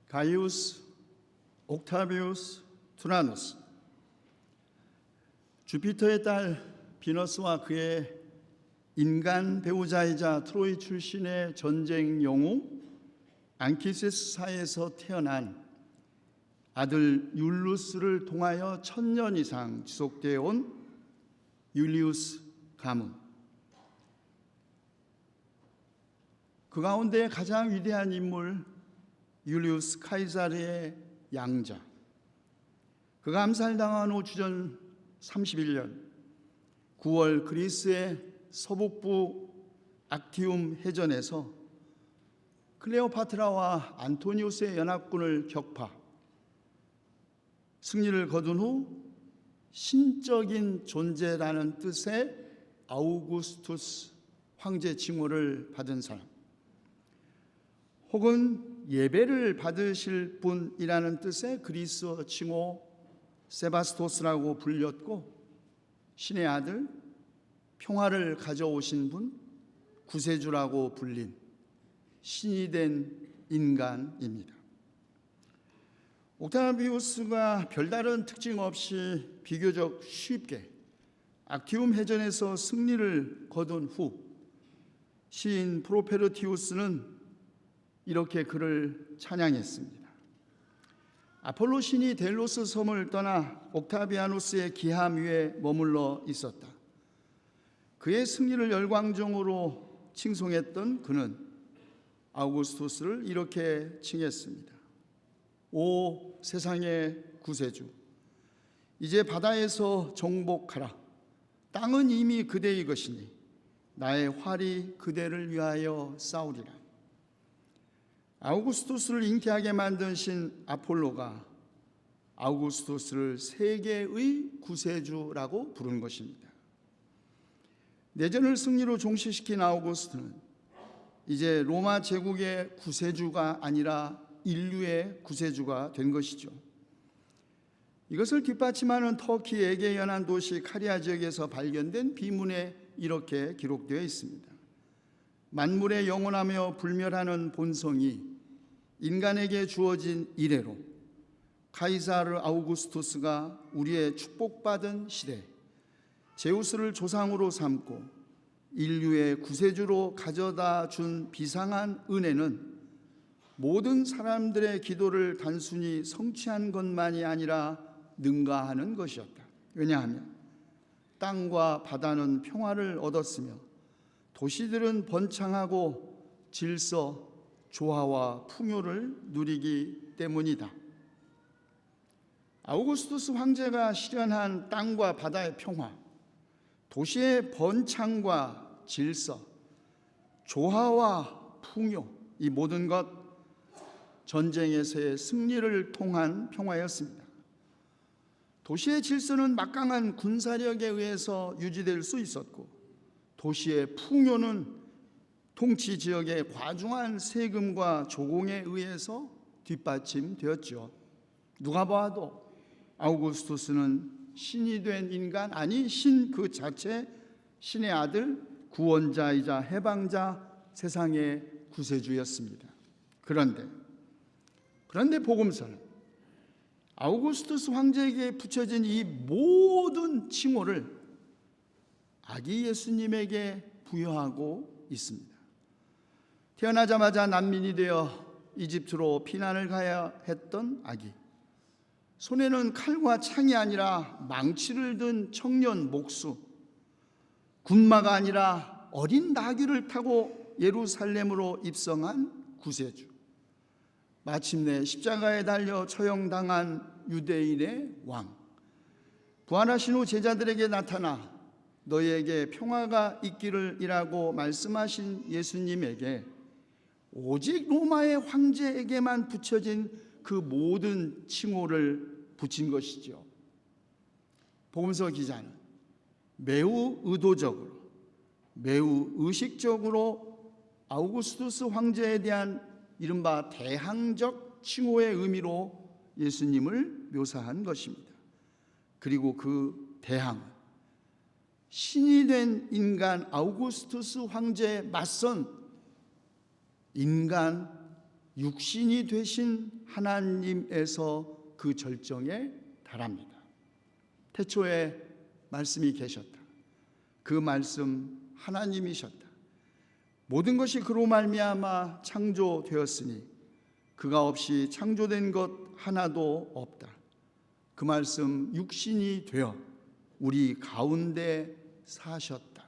가이우스 옥타비우스 투라누스, 주피터의 딸 비너스와 그의 인간 배우자이자 트로이 출신의 전쟁 영웅 안키세스사에서 태어난 아들 율루스를 통하여 1000년 이상 지속되어 온 율리우스 가문, 그 가운데 가장 위대한 인물 율리우스 카이사르의 양자, 그가 암살당한 후 주전 31년 9월 그리스의 서북부 악티움 해전에서 클레오파트라와 안토니우스의 연합군을 격파, 승리를 거둔 후 신적인 존재라는 뜻의 아우구스투스 황제 칭호를 받은 사람, 혹은 예배를 받으실 분이라는 뜻의 그리스어 칭호 세바스토스라고 불렸고, 신의 아들, 평화를 가져오신 분, 구세주라고 불린 신이 된 인간입니다. 옥타비우스가 별다른 특징 없이 비교적 쉽게 악티움 해전에서 승리를 거둔 후 시인 프로페르티우스는 이렇게 그를 찬양했습니다. 아폴로 신이 델로스 섬을 떠나 옥타비아누스의 기함 위에 머물러 있었다. 그의 승리를 열광적으로 칭송했던 그는 아우구스투스를 이렇게 칭했습니다. 오 세상의 구세주, 이제 바다에서 정복하라. 땅은 이미 그대의 것이니 나의 활이 그대를 위하여 싸우리라. 아우구스투스를 잉태하게 만든 신 아폴로가 아우구스투스를 세계의 구세주라고 부른 것입니다. 내전을 승리로 종식시킨 아우구스트는 이제 로마 제국의 구세주가 아니라 인류의 구세주가 된 것이죠. 이것을 뒷받침하는 터키 에게 연안 도시 카리아 지역에서 발견된 비문에 이렇게 기록되어 있습니다. 만물의 영원하며 불멸하는 본성이 인간에게 주어진 이래로 카이사르 아우구스투스가 우리의 축복받은 시대 제우스를 조상으로 삼고 인류의 구세주로 가져다 준 비상한 은혜는 모든 사람들의 기도를 단순히 성취한 것만이 아니라 능가하는 것이었다. 왜냐하면 땅과 바다는 평화를 얻었으며 도시들은 번창하고 질서, 조화와 풍요를 누리기 때문이다. 아우구스투스 황제가 실현한 땅과 바다의 평화, 도시의 번창과 질서, 조화와 풍요, 이 모든 것 전쟁에서의 승리를 통한 평화였습니다. 도시의 질서는 막강한 군사력에 의해서 유지될 수 있었고, 도시의 풍요는 통치 지역의 과중한 세금과 조공에 의해서 뒷받침되었죠. 누가 봐도 아우구스투스는 신이 된 인간, 아니 신 그 자체, 신의 아들, 구원자이자 해방자, 세상의 구세주였습니다. 그런데 복음서는 아우구스투스 황제에게 붙여진 이 모든 칭호를 아기 예수님에게 부여하고 있습니다. 태어나자마자 난민이 되어 이집트로 피난을 가야 했던 아기, 손에는 칼과 창이 아니라 망치를 든 청년 목수, 군마가 아니라 어린 나귀를 타고 예루살렘으로 입성한 구세주, 마침내 십자가에 달려 처형당한 유대인의 왕, 부활하신 후 제자들에게 나타나 너희에게 평화가 있기를 이라고 말씀하신 예수님에게 오직 로마의 황제에게만 붙여진 그 모든 칭호를 붙인 것이죠. 복음서 기자는 매우 의도적으로, 매우 의식적으로 아우구스투스 황제에 대한 이른바 대항적 칭호의 의미로 예수님을 묘사한 것입니다. 그리고 그 대항은 신이 된 인간 아우구스투스 황제에 맞선 인간 육신이 되신 하나님에서 그 절정에 달합니다. 태초에 말씀이 계셨다. 그 말씀 하나님이셨다. 모든 것이 그로 말미암아 창조되었으니 그가 없이 창조된 것 하나도 없다. 그 말씀 육신이 되어 우리 가운데 사셨다.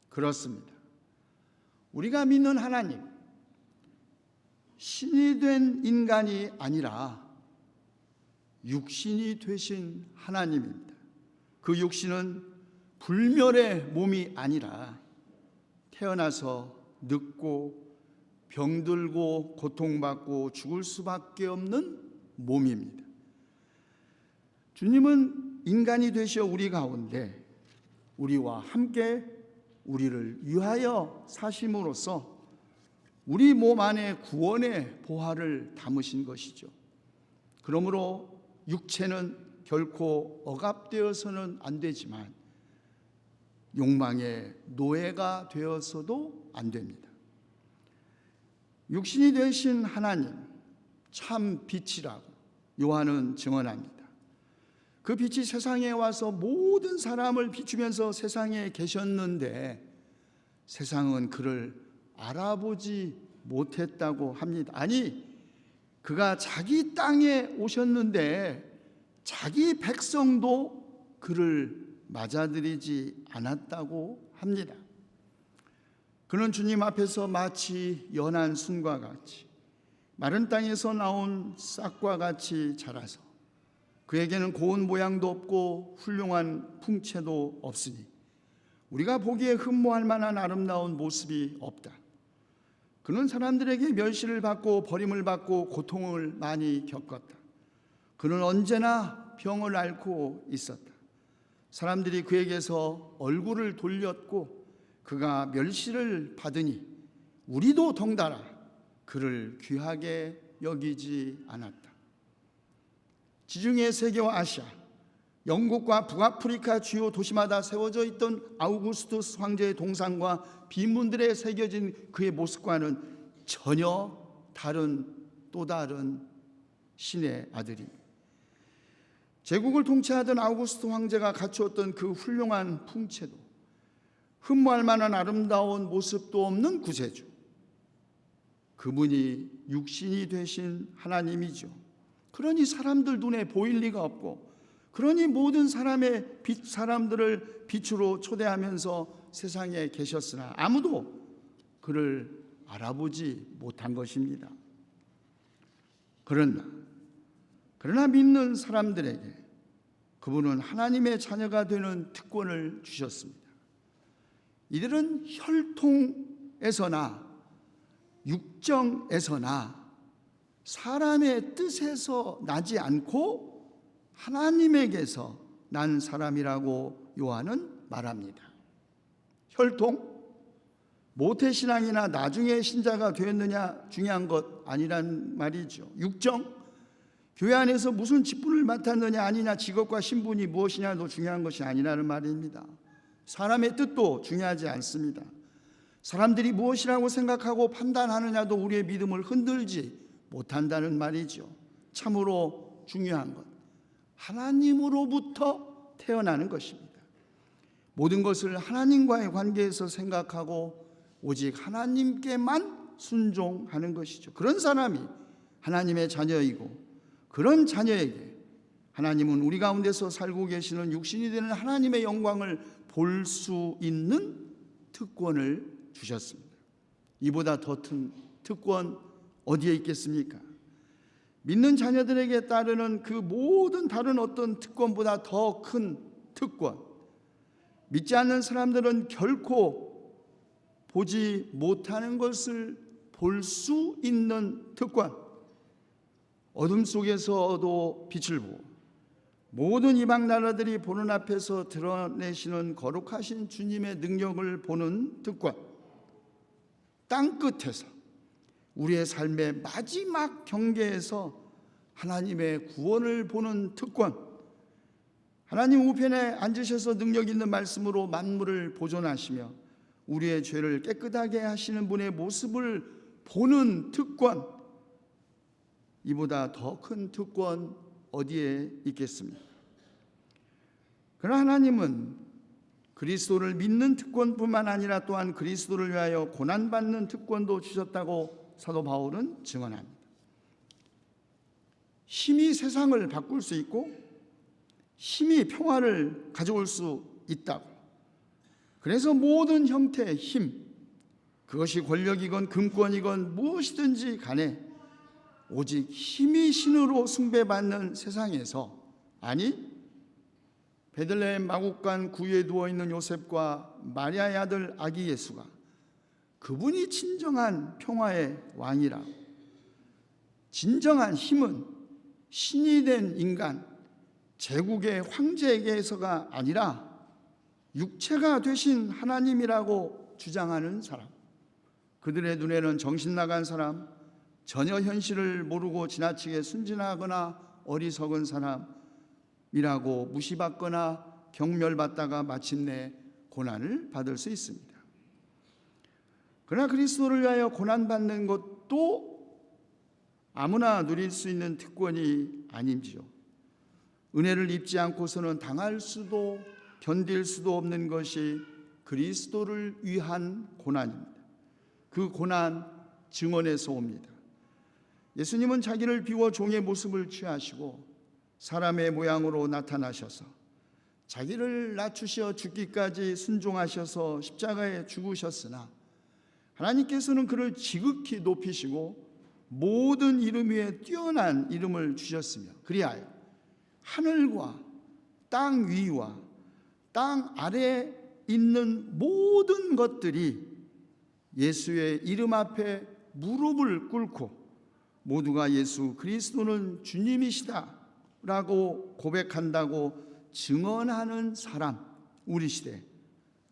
그렇습니다. 우리가 믿는 하나님, 신이 된 인간이 아니라 육신이 되신 하나님입니다. 그 육신은 불멸의 몸이 아니라 태어나서 늙고 병들고 고통받고 죽을 수밖에 없는 몸입니다. 주님은 인간이 되셔 우리 가운데 우리와 함께 우리를 위하여 사심으로써 우리 몸 안에 구원의 보화를 담으신 것이죠. 그러므로 육체는 결코 억압되어서는 안 되지만 욕망의 노예가 되어서도 안 됩니다. 육신이 되신 하나님 참 빛이라고 요한은 증언합니다. 그 빛이 세상에 와서 모든 사람을 비추면서 세상에 계셨는데 세상은 그를 알아보지 못했다고 합니다. 아니, 그가 자기 땅에 오셨는데 자기 백성도 그를 맞아들이지 않았다고 합니다. 그는 주님 앞에서 마치 연한 순과 같이 마른 땅에서 나온 싹과 같이 자라서 그에게는 고운 모양도 없고 훌륭한 풍채도 없으니 우리가 보기에 흠모할 만한 아름다운 모습이 없다. 그는 사람들에게 멸시를 받고 버림을 받고 고통을 많이 겪었다. 그는 언제나 병을 앓고 있었다. 사람들이 그에게서 얼굴을 돌렸고 그가 멸시를 받으니 우리도 덩달아 그를 귀하게 여기지 않았다. 지중해 세계와 아시아, 영국과 북아프리카 주요 도시마다 세워져 있던 아우구스투스 황제의 동상과 비문들에 새겨진 그의 모습과는 전혀 다른 또 다른 신의 아들입니다. 제국을 통치하던 아우구스투스 황제가 갖추었던 그 훌륭한 풍채도 흠모할 만한 아름다운 모습도 없는 구세주, 그분이 육신이 되신 하나님이죠. 그러니 사람들 눈에 보일 리가 없고, 그러니 모든 사람들을 빛으로 초대하면서 세상에 계셨으나 아무도 그를 알아보지 못한 것입니다. 그러나 믿는 사람들에게 그분은 하나님의 자녀가 되는 특권을 주셨습니다. 이들은 혈통에서나 육정에서나 사람의 뜻에서 나지 않고 하나님에게서 난 사람이라고 요한은 말합니다. 혈통? 모태신앙이나 나중에 신자가 되었느냐 중요한 것 아니란 말이죠. 육정? 교회 안에서 무슨 직분을 맡았느냐 아니냐, 직업과 신분이 무엇이냐도 중요한 것이 아니라는 말입니다. 사람의 뜻도 중요하지 않습니다. 사람들이 무엇이라고 생각하고 판단하느냐도 우리의 믿음을 흔들지 못한다는 말이죠. 참으로 중요한 것, 하나님으로부터 태어나는 것입니다. 모든 것을 하나님과의 관계에서 생각하고 오직 하나님께만 순종하는 것이죠. 그런 사람이 하나님의 자녀이고, 그런 자녀에게 하나님은 우리 가운데서 살고 계시는 육신이 되는 하나님의 영광을 볼 수 있는 특권을 주셨습니다. 이보다 더 큰 특권 어디에 있겠습니까? 믿는 자녀들에게 따르는 그 모든 다른 어떤 특권보다 더 큰 특권, 믿지 않는 사람들은 결코 보지 못하는 것을 볼 수 있는 특권, 어둠 속에서도 빛을 보고 모든 이방 나라들이 보는 앞에서 드러내시는 거룩하신 주님의 능력을 보는 특권, 땅끝에서 우리의 삶의 마지막 경계에서 하나님의 구원을 보는 특권, 하나님 우편에 앉으셔서 능력 있는 말씀으로 만물을 보존하시며 우리의 죄를 깨끗하게 하시는 분의 모습을 보는 특권, 이보다 더 큰 특권 어디에 있겠습니까? 그러나 하나님은 그리스도를 믿는 특권뿐만 아니라 또한 그리스도를 위하여 고난받는 특권도 주셨다고 사도 바울은 증언합니다. 힘이 세상을 바꿀 수 있고 힘이 평화를 가져올 수 있다고. 그래서 모든 형태의 힘, 그것이 권력이건 금권이건 무엇이든지 간에 오직 힘이 신으로 숭배받는 세상에서, 아니 베들레헴 마국간 구유에 누워있는 요셉과 마리아의 아들 아기 예수가 그분이 진정한 평화의 왕이라, 진정한 힘은 신이 된 인간, 제국의 황제에게서가 아니라 육체가 되신 하나님이라고 주장하는 사람, 그들의 눈에는 정신 나간 사람, 전혀 현실을 모르고 지나치게 순진하거나 어리석은 사람이라고 무시받거나 경멸받다가 마침내 고난을 받을 수 있습니다. 그러나 그리스도를 위하여 고난받는 것도 아무나 누릴 수 있는 특권이 아님지요. 은혜를 입지 않고서는 당할 수도 견딜 수도 없는 것이 그리스도를 위한 고난입니다. 그 고난 증언에서 옵니다. 예수님은 자기를 비워 종의 모습을 취하시고 사람의 모양으로 나타나셔서 자기를 낮추셔 죽기까지 순종하셔서 십자가에 죽으셨으나 하나님께서는 그를 지극히 높이시고 모든 이름 위에 뛰어난 이름을 주셨으며 그리하여 하늘과 땅 위와 땅 아래에 있는 모든 것들이 예수의 이름 앞에 무릎을 꿇고 모두가 예수 그리스도는 주님이시다라고 고백한다고 증언하는 사람, 우리 시대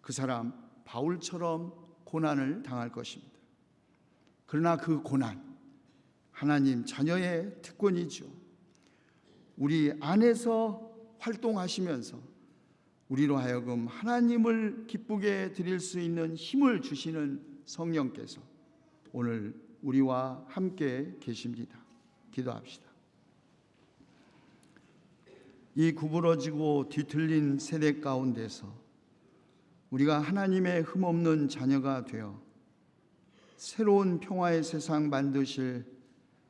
그 사람 바울처럼 고난을 당할 것입니다. 그러나 그 고난 하나님 자녀의 특권이죠. 우리 안에서 활동하시면서 우리로 하여금 하나님을 기쁘게 드릴 수 있는 힘을 주시는 성령께서 오늘 우리와 함께 계십니다. 기도합시다. 이 구부러지고 뒤틀린 세대 가운데서 우리가 하나님의 흠없는 자녀가 되어 새로운 평화의 세상 만드실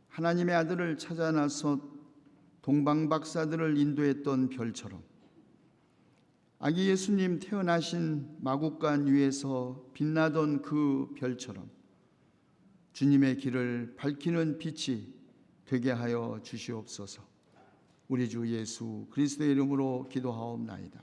하나님의 아들을 찾아 나서 동방박사들을 인도했던 별처럼 아기 예수님 태어나신 마국간 위에서 빛나던 그 별처럼 주님의 길을 밝히는 빛이 되게 하여 주시옵소서. 우리 주 예수 그리스도의 이름으로 기도하옵나이다.